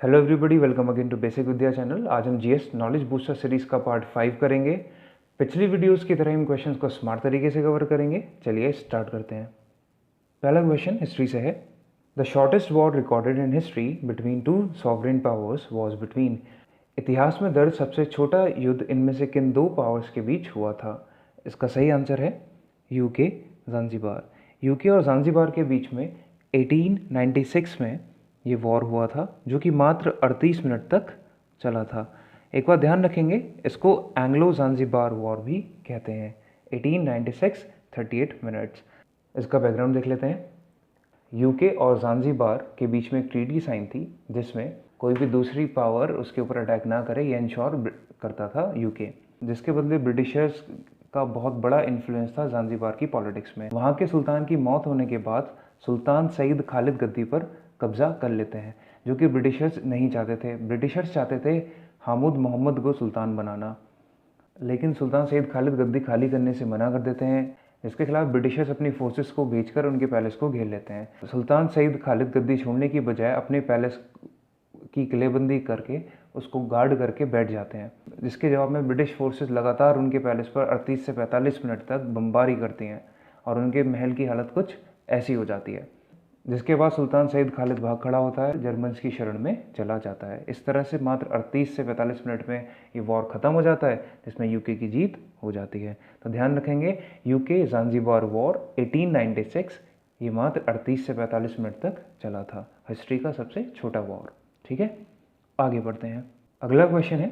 Hello everybody, welcome again to basic Vidya channel. आज हम GS knowledge booster series का part 5 करेंगे। पिछली वीडियोस की तरह हम क्वेश्चंस को स्मार्ट तरीके से कवर करेंगे। चलिए स्टार्ट करते हैं। पहला क्वेश्चन हिस्ट्री से है। The shortest war recorded in history between two sovereign powers was between. इतिहास में दर्ज सबसे छोटा युद्ध इनमें से किन दो पावर्स के बीच हुआ था? इसका सही आंसर है यूके ज़ांज़ीबार। यूके और ज़ांज़ीबार के बीच में 1896 में ये वॉर हुआ था, जो कि मात्र 38 मिनट तक चला था। एक बार ध्यान रखेंगे, इसको एंग्लो ज़ांज़ीबार वॉर भी कहते हैं। 1896 38 मिनट्स। इसका बैकग्राउंड देख लेते हैं। यूके और ज़ांज़ीबार के बीच में एक ट्रीटी साइन थी, जिसमें कोई भी दूसरी पावर उसके ऊपर अटैक ना करे ये इंश्योर करता था यूके, जिसके बदले ब्रिटिशर्स का बहुत बड़ा इन्फ्लुएंस था ज़ांज़ीबार की पॉलिटिक्स में। वहाँ के सुल्तान की मौत होने के बाद सुल्तान सईद खालिद गद्दी पर कब्जा कर लेते हैं, जो कि ब्रिटिशर्स नहीं चाहते थे। ब्रिटिशर्स चाहते थे हामुद मोहम्मद को सुल्तान बनाना, लेकिन सुल्तान सईद खालिद गद्दी खाली करने से मना कर देते हैं, जिसके खिलाफ ब्रिटिशर्स अपनी फोर्सेस को भेजकर उनके पैलेस को घेर लेते हैं। सुल्तान सईद खालिद गद्दी छोड़ने की बजाय अपने पैलेस की किलेबंदी करके उसको गार्ड करके बैठ जाते हैं, जिसके जवाब में ब्रिटिश फोर्सेस लगातार उनके पैलेस पर 38 से 45 मिनट तक बमबारी करती हैं और उनके महल की हालत कुछ ऐसी हो जाती है, जिसके बाद सुल्तान सईद खालिद भाग खड़ा होता है, जर्मन्स की शरण में चला जाता है। इस तरह से मात्र 38 से 45 मिनट में ये वॉर ख़त्म हो जाता है, जिसमें यूके की जीत हो जाती है। तो ध्यान रखेंगे, यूके ज़ांज़ीबार वॉर 1896 ये मात्र 38 से 45 मिनट तक चला था। हिस्ट्री का सबसे छोटा वॉर। ठीक है, आगे बढ़ते हैं। अगला क्वेश्चन है,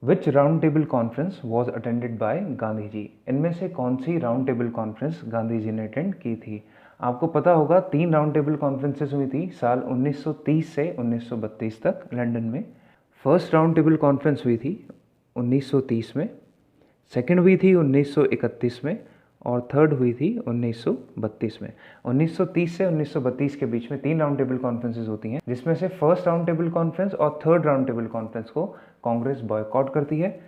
which round table conference was attended by Gandhi ji. इनमें से कौन सी round table conference Gandhi ji ने अटेंड की थी? आपको पता होगा 3 राउंड टेबल कॉन्फ्रेंसेस हुई थी साल 1930 से 1932 तक लंदन में। फर्स्ट राउंड टेबल कॉन्फ्रेंस हुई थी 1930 में, सेकंड हुई थी 1931 में और थर्ड हुई थी 1932 में। 1930 से 1932 के बीच में 3 राउंड टेबल कॉन्फ्रेंसेस होती हैं, जिसमें से फर्स्ट राउंड टेबल कॉन्फ्रेंस और थर्ड राउंड टेबल कॉन्फ्रेंस को कांग्रेस बॉयकॉट करती है,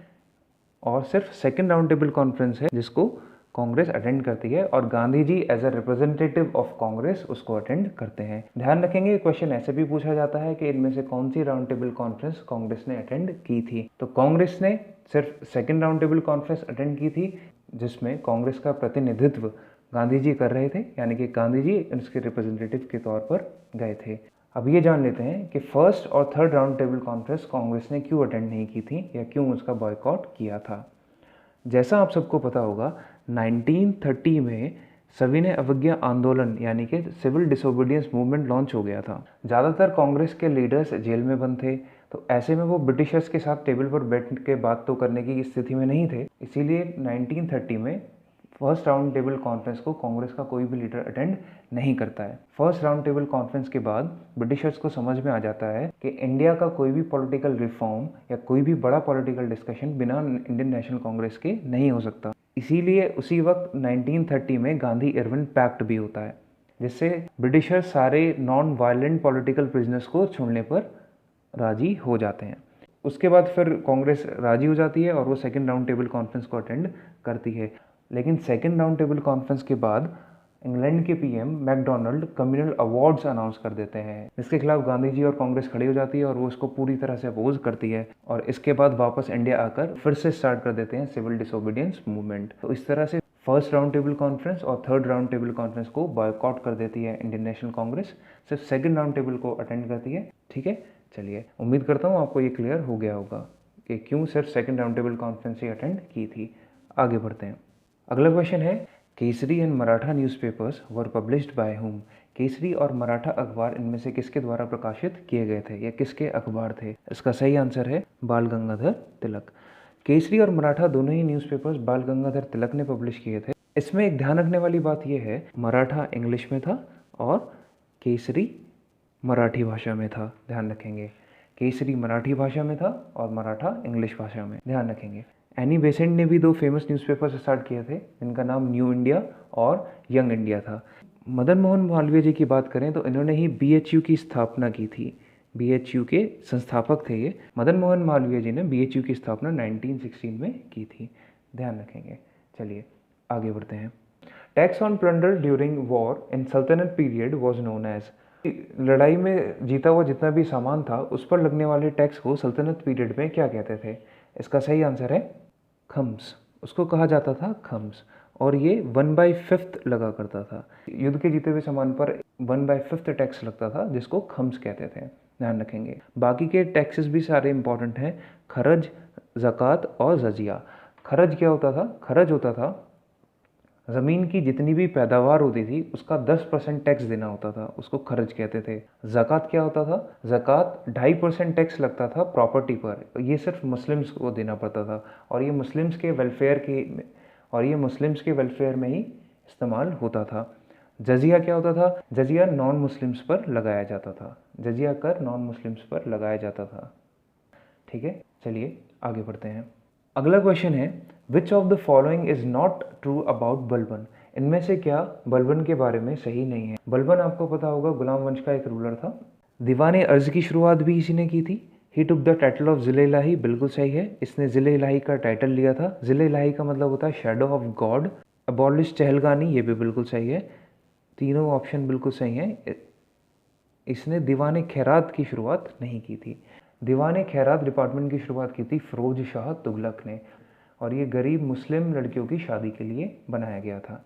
और सिर्फ सेकंड राउंड टेबल कॉन्फ्रेंस है जिसको कांग्रेस अटेंड करती है, और Gandhi ji as a representative of Congress उसको अटेंड करते हैं। ध्यान रखेंगे, क्वेश्चन ऐसे भी पूछा जाता है कि इनमें से कौन सी राउंड टेबल कॉन्फ्रेंस कांग्रेस ने अटेंड की थी। तो कांग्रेस ने सिर्फ second round table conference attend की थी, जिसमें कांग्रेस का प्रतिनिधित्व गांधी जी कर रहे थे, यानी कि गांधी जी इसके रिप्रेजेंटेटिव के तौर पर गए थे। अब ये जान लेते हैं कि फर्स्ट और third round table conference Congress ने क्यों अटेंड नहीं की थी या क्यों उसका बॉयकॉट किया था। जैसा आप सबको पता होगा, 1930 में सविनय अवज्ञा आंदोलन यानी कि सिविल डिसोबीडियंस मूवमेंट लॉन्च हो गया था। ज़्यादातर कांग्रेस के लीडर्स जेल में बंद थे, तो ऐसे में वो ब्रिटिशर्स के साथ टेबल पर बैठ के बात तो करने की स्थिति में नहीं थे। इसीलिए 1930 में फर्स्ट राउंड टेबल कॉन्फ्रेंस को कांग्रेस का कोई भी लीडर अटेंड नहीं करता है। फर्स्ट राउंड टेबल कॉन्फ्रेंस के बाद ब्रिटिशर्स को समझ में आ जाता है कि इंडिया का कोई भी पॉलिटिकल रिफॉर्म या कोई भी बड़ा पॉलिटिकल डिस्कशन बिना इंडियन नेशनल कांग्रेस के नहीं हो सकता। इसीलिए उसी वक्त 1930 में गांधी इरविन पैक्ट भी होता है, जिससे ब्रिटिशर्स सारे नॉन वायलेंट पॉलिटिकल प्रिजनर्स को छोड़ने पर राजी हो जाते हैं। उसके बाद फिर कांग्रेस राजी हो जाती है और वो सेकेंड राउंड टेबल कॉन्फ्रेंस को अटेंड करती है। लेकिन सेकेंड राउंड टेबल कॉन्फ्रेंस के बाद इंग्लैंड के PM MacDonald communal awards announce कर देते हैं, जिसके खिलाफ गांधी जी और कांग्रेस खड़ी हो जाती है और वो इसको पूरी तरह से अपोज करती है, और इसके बाद वापस इंडिया आकर फिर से स्टार्ट कर देते हैं सिविल डिसोबीडियंस मूवमेंट। तो इस तरह से फर्स्ट राउंड टेबल कॉन्फ्रेंस और थर्ड राउंड टेबल कॉन्फ्रेंस को बॉयकॉट कर देती है इंडियन नेशनल कांग्रेस, सिर्फ सेकेंड राउंड टेबल को अटेंड करती है। ठीक है, चलिए, उम्मीद करता हूँ आपको ये क्लियर हो गया होगा कि क्यों सिर्फ सेकेंड राउंड टेबल कॉन्फ्रेंस ही अटेंड की थी। आगे बढ़ते हैं। अगला क्वेश्चन है, Kesari and Maratha newspapers were published by whom. Kesari और मराठा अखबार इनमें से किसके द्वारा प्रकाशित किए गए थे या किसके अखबार थे? इसका सही आंसर है बाल गंगाधर तिलक। केसरी और मराठा दोनों ही न्यूज़पेपर्स बाल गंगाधर तिलक ने पब्लिश किए थे। इसमें एक ध्यान रखने वाली बात यह है, मराठा इंग्लिश में था और केसरी मराठी भाषा में था। ध्यान रखेंगे, केसरी मराठी भाषा में था और मराठा इंग्लिश भाषा में। ध्यान रखेंगे। एनी बेसेंट ने भी 2 फेमस न्यूज़पेपर्स स्टार्ट किए थे, जिनका नाम न्यू इंडिया और यंग इंडिया था। मदन मोहन मालवीय जी की बात करें तो इन्होंने ही बीएचयू की स्थापना की थी। बीएचयू के संस्थापक थे ये। मदन मोहन मालवीय जी ने बीएचयू की स्थापना 1916 में की थी। ध्यान रखेंगे। चलिए आगे बढ़ते हैं। Tax on plunder during war in सल्तनत पीरियड वॉज नोन एज। लड़ाई में जीता हुआ जितना भी सामान था उस पर लगने वाले टैक्स को सल्तनत पीरियड में क्या कहते थे? इसका सही आंसर है खम्स। उसको कहा जाता था खम्स, और ये 1/5 लगा करता था। युद्ध के जीते हुए सामान पर 1/5 टैक्स लगता था, जिसको खम्स कहते थे, ध्यान रखेंगे। बाकी के टैक्सेस भी सारे इंपॉर्टेंट हैं, खरज, ज़कात और जजिया। खरज क्या होता था? खरज होता था ज़मीन की जितनी भी पैदावार होती थी उसका 10% टैक्स देना होता था, उसको खर्च कहते थे। ज़कात क्या होता था? ज़कात 2.5% टैक्स लगता था प्रॉपर्टी पर, ये सिर्फ मुस्लिम्स को देना पड़ता था, और ये मुस्लिम्स के वेलफेयर में ही इस्तेमाल होता था। जजिया क्या होता था? जजिया नॉन मुस्लिम्स पर लगाया जाता था, जजिया कर नॉन मुस्लिम्स पर लगाया जाता था। ठीक है, चलिए आगे बढ़ते हैं। अगला क्वेश्चन है, which of the following is not true about Balban? इनमें से क्या बलबन के बारे में सही नहीं है? बलबन आपको पता होगा गुलाम वंश का एक रूलर था। दीवान अर्ज की शुरुआत भी इसी ने की थी। ही टुक द टाइटल ऑफ ज़िले इलाही, बिल्कुल सही है, इसने ज़िले इलाही का टाइटल लिया था। ज़िले इलाही का मतलब होता है शैडो ऑफ गॉड। अबॉलिश चहलगानी, ये भी बिल्कुल सही है, तीनों ऑप्शन बिल्कुल सही हैं। इसने दीवान खैरात की शुरुआत नहीं की थी। दीवान खैरात डिपार्टमेंट की शुरुआत की थी फिरोज शाह तुगलक ने, और ये गरीब मुस्लिम लड़कियों की शादी के लिए बनाया गया था।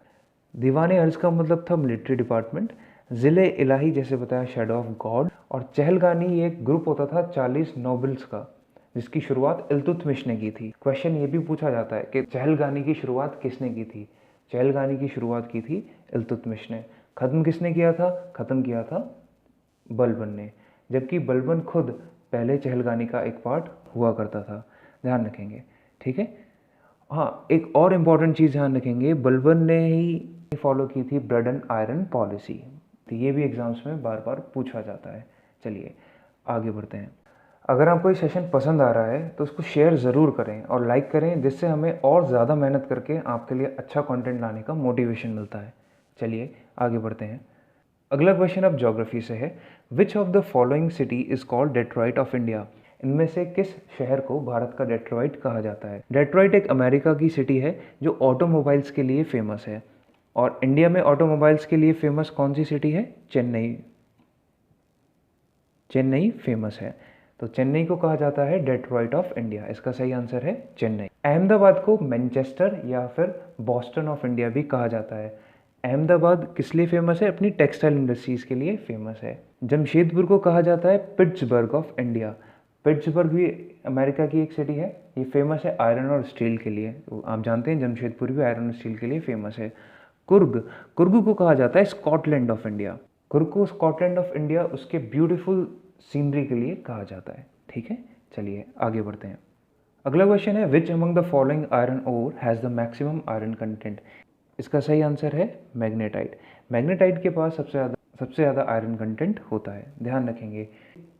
दीवान अर्ज का मतलब था मिलिट्री डिपार्टमेंट। ज़िले इलाही जैसे बताया शैडो ऑफ गॉड, और चहलगानी एक ग्रुप होता था 40 नोबल्स का, जिसकी शुरुआत इल्तुतमिश ने की थी। क्वेश्चन ये भी पूछा जाता है कि चहलगानी की शुरुआत किसने की थी? चहलगानी की शुरुआत की थी इल्तुतमिश ने। ख़त्म किसने किया था? ख़त्म किया था बलबन ने, जबकि बलबन खुद पहले चहलगानी का एक पार्ट हुआ करता था, ध्यान रखेंगे। ठीक है, हाँ, एक और इम्पॉर्टेंट चीज़ ध्यान रखेंगे, बलबन ने ही फॉलो की थी ब्रेड एंड आयरन पॉलिसी, तो ये भी एग्जाम्स में बार बार पूछा जाता है। चलिए आगे बढ़ते हैं। अगर आपको ये सेशन पसंद आ रहा है तो उसको शेयर ज़रूर करें और लाइक करें, जिससे हमें और ज़्यादा मेहनत करके आपके लिए अच्छा कंटेंट लाने का मोटिवेशन मिलता है। चलिए आगे बढ़ते हैं। अगला क्वेश्चन अब ज्योग्राफी से है, which of the following city is called Detroit of India? इनमें से किस शहर को भारत का डेट्रॉइट कहा जाता है? डेट्रॉइट एक अमेरिका की सिटी है जो ऑटोमोबाइल्स के लिए फेमस है, और इंडिया में ऑटोमोबाइल्स के लिए फेमस कौन सी सिटी है? चेन्नई। चेन्नई फेमस है, तो चेन्नई को कहा जाता है डेट्रॉइट ऑफ इंडिया। इसका सही आंसर है चेन्नई। अहमदाबाद को मैनचेस्टर या फिर बॉस्टन ऑफ इंडिया भी कहा जाता है। अहमदाबाद किस लिए फेमस है? अपनी टेक्सटाइल इंडस्ट्रीज़ के लिए फेमस है। जमशेदपुर को कहा जाता है पिट्सबर्ग ऑफ इंडिया। पिट्सबर्ग भी अमेरिका की एक सिटी है, ये फेमस है आयरन और स्टील के लिए, तो आप जानते हैं जमशेदपुर भी आयरन और स्टील के लिए फेमस है। कुर्ग, कुर्ग को कहा जाता है स्कॉटलैंड ऑफ इंडिया। कुर्ग को स्कॉटलैंड ऑफ इंडिया उसके ब्यूटीफुल सीनरी के लिए कहा जाता है। ठीक है, चलिए आगे बढ़ते हैं। अगला क्वेश्चन है, which among the following iron ore has the maximum iron content? इसका सही आंसर है मैग्नेटाइट। मैग्नेटाइट के पास सबसे ज़्यादा आयरन कंटेंट होता है, ध्यान रखेंगे।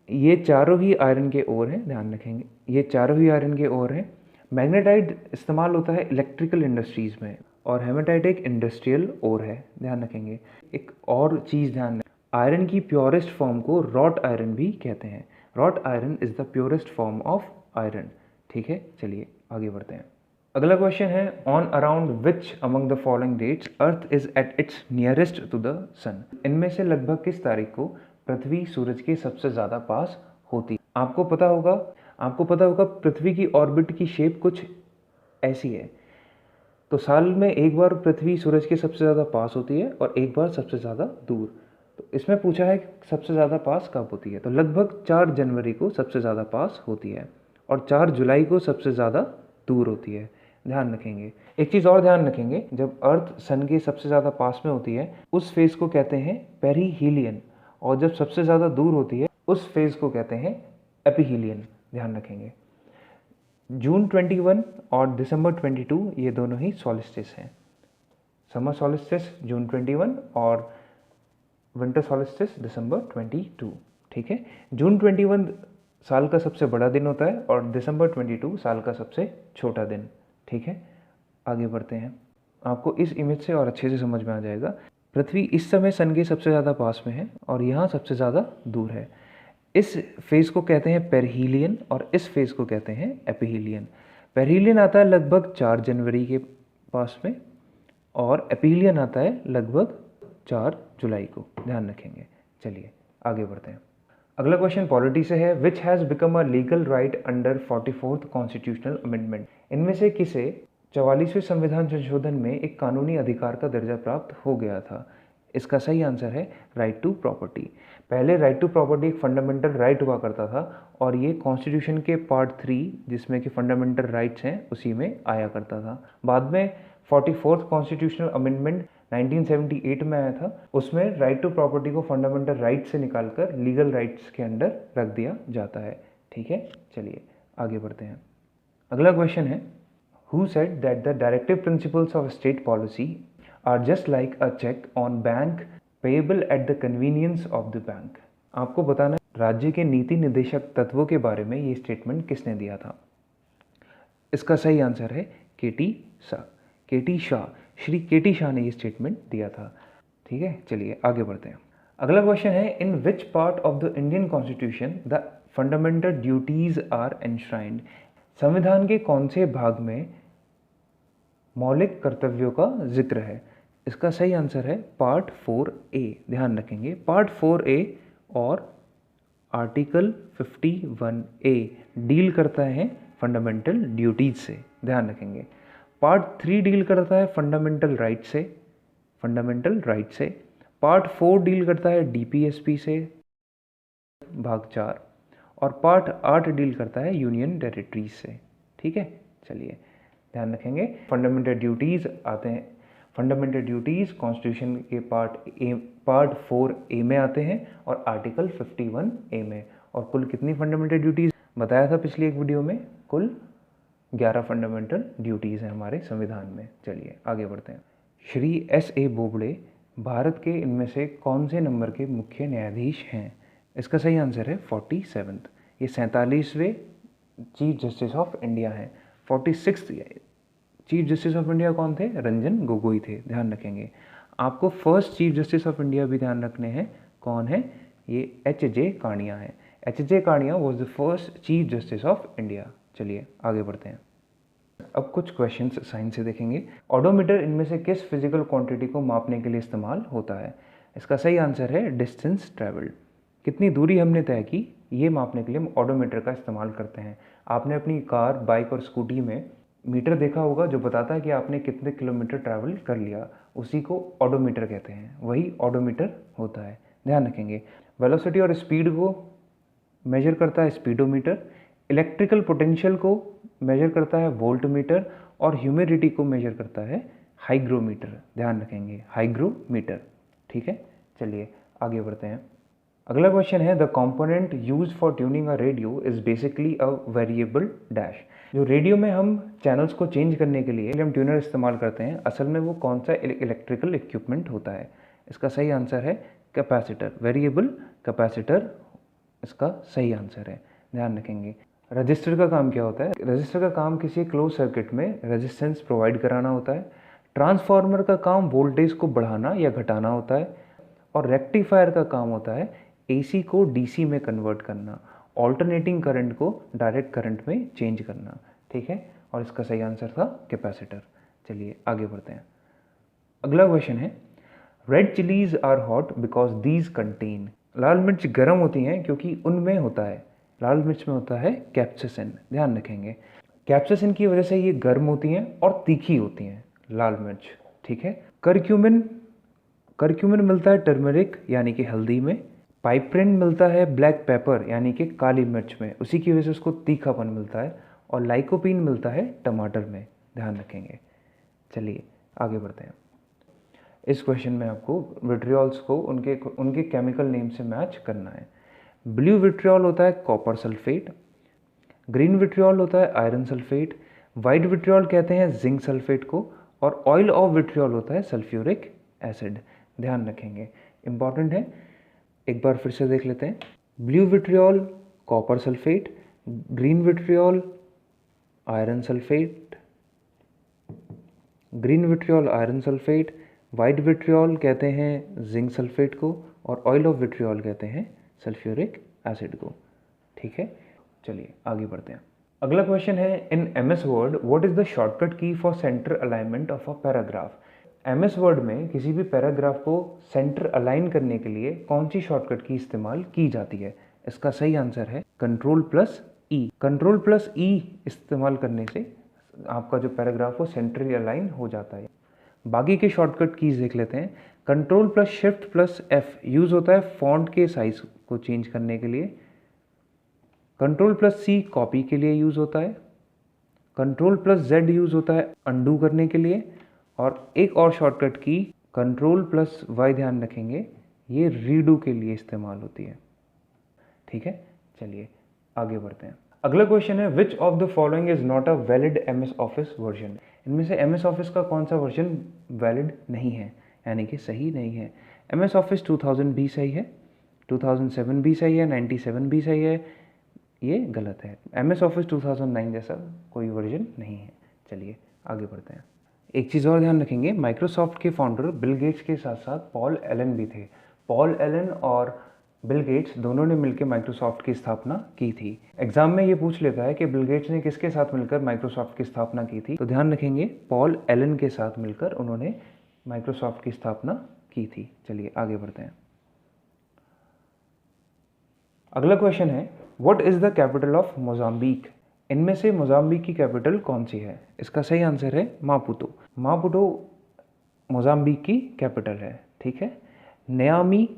ये चारों ही आयरन के ओर हैं, ध्यान रखेंगे, ये चारों ही आयरन के ओर हैं। मैग्नेटाइट इस्तेमाल होता है इलेक्ट्रिकल इंडस्ट्रीज़ में, और हेमेटाइट एक इंडस्ट्रियल ओर है, ध्यान रखेंगे। एक और चीज़ ध्यान, आयरन की प्योरेस्ट फॉर्म को रॉट आयरन भी कहते हैं। Wrought iron is the purest form of iron. ठीक है, चलिए आगे बढ़ते हैं। अगला क्वेश्चन है, on around which among the following dates earth is at its nearest to the sun? इनमें से लगभग किस तारीख को पृथ्वी सूरज के सबसे ज़्यादा पास होती? आपको पता होगा पृथ्वी की ऑर्बिट की शेप कुछ ऐसी है। तो साल में एक बार पृथ्वी सूरज के सबसे ज़्यादा पास होती है और एक बार सबसे ज़्यादा दूर। तो इसमें पूछा है कि सबसे ज़्यादा पास कब होती है, तो लगभग 4 जनवरी को सबसे ज़्यादा पास होती है और 4 जुलाई को सबसे ज़्यादा दूर होती है, ध्यान रखेंगे। एक चीज़ और ध्यान रखेंगे, जब अर्थ सन के सबसे ज़्यादा पास में होती है उस फेज़ को कहते हैं पेरीहीलियन, और जब सबसे ज़्यादा दूर होती है उस फेज़ को कहते हैं एपीहीलियन, ध्यान रखेंगे। जून 21 और दिसंबर 22 ये दोनों ही सॉलिस्टिस हैं। समर सॉलिस्टिस जून 21 और विंटर सॉलिस्टिस दिसंबर 22। ठीक है, जून 21 साल का सबसे बड़ा दिन होता है और दिसंबर 22 साल का सबसे छोटा दिन। ठीक है, आगे बढ़ते हैं। आपको इस इमेज से और अच्छे से समझ में आ जाएगा। पृथ्वी इस समय सन के सबसे ज़्यादा पास में है और यहाँ सबसे ज़्यादा दूर है। इस फेज़ को कहते हैं पेरहीलियन और इस फेज़ को कहते हैं एपीहीलियन। पेरहीलियन आता है लगभग 4 जनवरी के पास में और एपीहीलियन आता है लगभग 4 जुलाई को, ध्यान रखेंगे। चलिए आगे बढ़ते हैं। अगला क्वेश्चन पॉलिटी से है, which has become a legal right under 44th constitutional amendment. इनमें से किसे 44वें संविधान संशोधन में एक कानूनी अधिकार का दर्जा प्राप्त हो गया था। इसका सही आंसर है राइट टू प्रॉपर्टी। पहले राइट टू प्रॉपर्टी एक फंडामेंटल राइट हुआ करता था और ये कॉन्स्टिट्यूशन के पार्ट 3 जिसमें कि फंडामेंटल राइट्स हैं उसी में आया करता था। बाद में 44th कॉन्स्टिट्यूशनल अमेंडमेंट 1978 में आया था, उसमें राइट टू प्रॉपर्टी को फंडामेंटल राइट से निकालकर लीगल राइट्स के अंडर रख दिया जाता है। ठीक है, चलिए आगे बढ़ते हैं। अगला क्वेश्चन है, who said that the directive principles of state policy are just like a cheque on bank payable at the convenience of the bank. आपको बताना है राज्य के नीति निर्देशक तत्वों के बारे में ये स्टेटमेंट किसने दिया था। इसका सही आंसर है केटी शाह। केटी शाह, श्री केटी शाह ने ये स्टेटमेंट दिया था। ठीक है, चलिए आगे बढ़ते हैं। अगला क्वेश्चन है, in which part of the Indian constitution the fundamental duties are enshrined. संविधान के कौन से भाग में मौलिक कर्तव्यों का जिक्र है। इसका सही आंसर है पार्ट 4A। ध्यान रखेंगे, पार्ट 4A और आर्टिकल 51A डील करता है फंडामेंटल ड्यूटीज से। ध्यान रखेंगे, पार्ट 3 डील करता है फंडामेंटल राइट से, पार्ट 4 डील करता है DPSP से भाग 4, और पार्ट 8 डील करता है यूनियन टेरिटरीज से। ठीक है, चलिए ध्यान रखेंगे, फंडामेंटल ड्यूटीज आते हैं, फंडामेंटल ड्यूटीज कॉन्स्टिट्यूशन के पार्ट 4A में आते हैं और आर्टिकल 51A में। और कुल कितनी फंडामेंटल ड्यूटीज बताया था पिछली एक वीडियो में, कुल 11 फंडामेंटल ड्यूटीज़ हैं हमारे संविधान में। चलिए आगे बढ़ते हैं। श्री S.A. बोबड़े भारत के इनमें से कौन से नंबर के मुख्य न्यायाधीश हैं। इसका सही आंसर है 47th। ये 47वें चीफ जस्टिस ऑफ इंडिया हैं। 46th chief justice of India कौन थे, रंजन गोगोई थे। ध्यान रखेंगे, आपको first chief justice of India भी ध्यान रखने हैं, कौन है, ये H.J. कानिया है। H.J. Kania was the first chief justice of India. चलिए आगे बढ़ते हैं। अब कुछ क्वेश्चंस साइंस से देखेंगे। ऑडोमीटर इनमें से किस फिजिकल क्वांटिटी को मापने के लिए इस्तेमाल होता है। इसका सही आंसर है डिस्टेंस ट्रैवल्ड। कितनी दूरी हमने तय की, ये मापने के लिए हम ऑडोमीटर का इस्तेमाल करते हैं। आपने अपनी कार, बाइक और स्कूटी में मीटर देखा होगा जो बताता है कि आपने कितने किलोमीटर ट्रैवल कर लिया, उसी को ऑडोमीटर कहते हैं, वही ऑडोमीटर होता है। ध्यान रखेंगे, वेलोसिटी और स्पीड को मेजर करता है स्पीडोमीटर, इलेक्ट्रिकल पोटेंशियल को मेजर करता है वोल्टमीटर, और ह्यूमिडिटी को मेजर करता है हाइग्रोमीटर। ध्यान रखेंगे, हाइग्रोमीटर। ठीक है, चलिए आगे बढ़ते हैं। अगला क्वेश्चन है, the component used for tuning a radio is basically a variable dash. जो रेडियो में हम चैनल्स को चेंज करने के लिए हम ट्यूनर इस्तेमाल करते हैं, असल में वो कौन सा इलेक्ट्रिकल इक्विपमेंट होता है। इसका सही आंसर है कैपेसिटर, वेरिएबल कैपेसिटर इसका सही आंसर है। ध्यान रखेंगे, रजिस्टर का काम क्या होता है, रजिस्टर का काम किसी क्लोज सर्किट में रेजिस्टेंस प्रोवाइड कराना होता है। ट्रांसफार्मर का काम वोल्टेज को बढ़ाना या घटाना होता है, और रेक्टिफायर का काम होता है AC को DC में कन्वर्ट करना, ऑल्टरनेटिंग करंट को डायरेक्ट करंट में चेंज करना। ठीक है, और इसका सही आंसर था कैपेसिटर। चलिए आगे बढ़ते हैं। अगला क्वेश्चन है, red chillies are hot because these contain. लाल मिर्च गर्म होती हैं क्योंकि उनमें होता है, लाल मिर्च में होता है कैप्सिसिन। ध्यान रखेंगे, कैप्सिसिन की वजह से ये गर्म होती हैं और तीखी होती हैं लाल मिर्च। ठीक है, करक्यूमिन मिलता है टर्मरिक यानी कि हल्दी में, पाइपरिन मिलता है ब्लैक पेपर यानी कि काली मिर्च में, उसी की वजह से उसको तीखापन मिलता है, और लाइकोपीन मिलता है टमाटर में। ध्यान रखेंगे, चलिए आगे बढ़ते हैं। इस क्वेश्चन में आपको विट्रियोल्स को उनके केमिकल नेम से मैच करना है। ब्लू विट्रियोल होता है कॉपर सल्फेट, ग्रीन विट्रियोल होता है आयरन सल्फेट, वाइट विट्रियोल कहते हैं जिंक सल्फेट को, और ऑयल ऑफ विट्रियोल होता है सल्फ्यूरिक एसिड। ध्यान रखेंगे, इंपॉर्टेंट है, एक बार फिर से देख लेते हैं। Blue vitriol copper sulphate, green vitriol iron sulphate, green vitriol iron sulphate, white vitriol कहते हैं जिंक सल्फेट को, और ऑयल ऑफ विट्रियोल कहते हैं सल्फ्यूरिक एसिड को। ठीक है, चलिए आगे बढ़ते हैं। अगला क्वेश्चन है, in MS word what is the shortcut key for centre alignment of a paragraph. MS word में किसी भी पैराग्राफ को सेंटर अलाइन करने के लिए कौन सी शॉर्टकट की इस्तेमाल की जाती है? इसका सही आंसर है Ctrl+E। Ctrl+E इस्तेमाल करने से आपका जो पैराग्राफ हो सेंटरली अलाइन हो जाता है। बाकी के शॉर्टकट कीज देख लेते हैं। Ctrl+Shift+F यूज़ होता है फॉन्ट के साइज को चेंज करने के लिए। Ctrl+C कॉपी के लिए यूज़ होता है। Ctrl+Z यूज़ होता है अंडू करने के लिए। और एक और शॉर्टकट की Ctrl+Y ध्यान रखेंगे, ये रीडू के लिए इस्तेमाल होती है। ठीक है, चलिए आगे बढ़ते हैं। अगला क्वेश्चन है which of the following is not a valid MS office version. इनमें से MS ऑफिस का कौन सा वर्जन वैलिड नहीं है, यानी कि सही नहीं है? MS ऑफिस 2000 भी सही है, 2007 भी सही है, 97 भी सही है, ये गलत है। MS ऑफिस 2009 जैसा कोई वर्जन नहीं है। चलिए आगे बढ़ते हैं। एक चीज़ और ध्यान रखेंगे, माइक्रोसॉफ्ट के फाउंडर बिल गेट्स के साथ साथ पॉल एलन भी थे। पॉल एलन और बिल गेट्स दोनों ने मिलकर माइक्रोसॉफ्ट की स्थापना की थी। एग्जाम में ये पूछ लेता है कि बिल गेट्स ने किसके साथ मिलकर माइक्रोसॉफ्ट की स्थापना की थी, तो ध्यान रखेंगे पॉल एलन के साथ मिलकर उन्होंने माइक्रोसॉफ्ट की स्थापना की थी। चलिए आगे बढ़ते हैं। अगला क्वेश्चन है what is the capital of Mozambique. इनमें से मोजाम्बिक की कैपिटल कौन सी है? इसका सही आंसर है मापुटो। मापुटो मोजाम्बिक की कैपिटल है। ठीक है, नियामी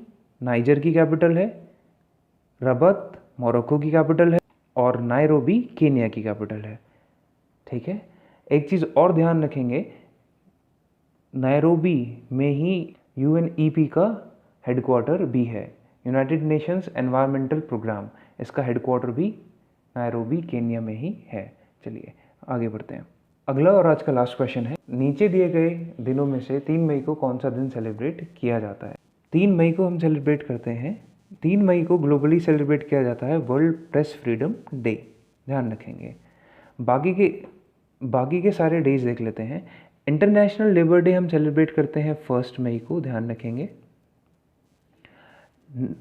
नाइजर की कैपिटल है, रबत मोरक्को की कैपिटल है और नायरोबी केन्या की कैपिटल है। ठीक है, एक चीज़ और ध्यान रखेंगे, नायरोबी में ही UNEP का हेडक्वार्टर भी है, यूनाइटेड नेशंस एनवायरमेंटल प्रोग्राम, इसका हेडक्वार्टर भी नायरोबी केन्या में ही है। चलिए आगे बढ़ते हैं। अगला और आज का लास्ट क्वेश्चन है नीचे दिए गए दिनों में से 3 मई को कौन सा दिन सेलिब्रेट किया जाता है? 3 मई को हम सेलिब्रेट करते हैं, 3 मई को ग्लोबली सेलिब्रेट किया जाता है वर्ल्ड प्रेस फ्रीडम डे। ध्यान रखेंगे। बाकी के सारे डेज देख लेते हैं। इंटरनेशनल लेबर डे हम सेलिब्रेट करते हैं 1 मई को, ध्यान रखेंगे।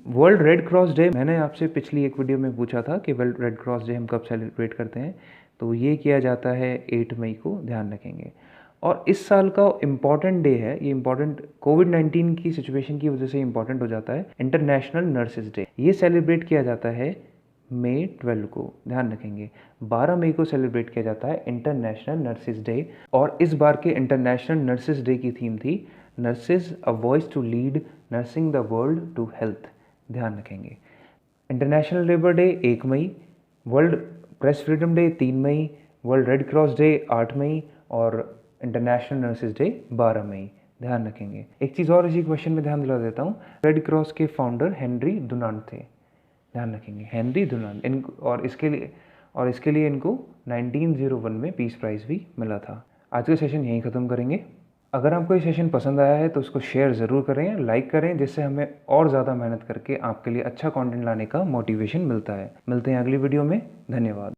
वर्ल्ड रेड क्रॉस डे मैंने आपसे पिछली एक वीडियो में पूछा था कि वर्ल्ड रेड क्रॉस डे हम कब सेलिब्रेट करते हैं, तो ये किया जाता है 8 मई को, ध्यान रखेंगे। और इस साल का इम्पॉर्टेंट डे है, ये इम्पॉर्टेंट कोविड-19 की सिचुएशन की वजह से इम्पॉर्टेंट हो जाता है, इंटरनेशनल नर्सेज डे। ये सेलिब्रेट किया जाता है मई 12 को, ध्यान रखेंगे। 12 मई को सेलिब्रेट किया जाता है इंटरनेशनल नर्सेज डे। और इस बार के इंटरनेशनल नर्सेज डे की थीम थी nurses a voice to lead nursing the world to health, ध्यान रखेंगे। इंटरनेशनल लेबर डे 1 मई, वर्ल्ड प्रेस फ्रीडम डे 3 मई, वर्ल्ड रेड क्रॉस डे 8 मई और इंटरनेशनल नर्सेज डे 12 मई, ध्यान रखेंगे। एक चीज़ और इसी क्वेश्चन में ध्यान दिला देता हूँ, रेड क्रॉस के फाउंडर हेनरी डुनांट थे, ध्यान रखेंगे, हेनरी डुनांट। और इसके लिए इनको 1901 में पीस प्राइज़ भी मिला था। आज का सेशन यहीं ख़त्म करेंगे। अगर आपको ये सेशन पसंद आया है तो उसको शेयर ज़रूर करें, लाइक करें, जिससे हमें और ज़्यादा मेहनत करके आपके लिए अच्छा कंटेंट लाने का मोटिवेशन मिलता है। मिलते हैं अगली वीडियो में, धन्यवाद।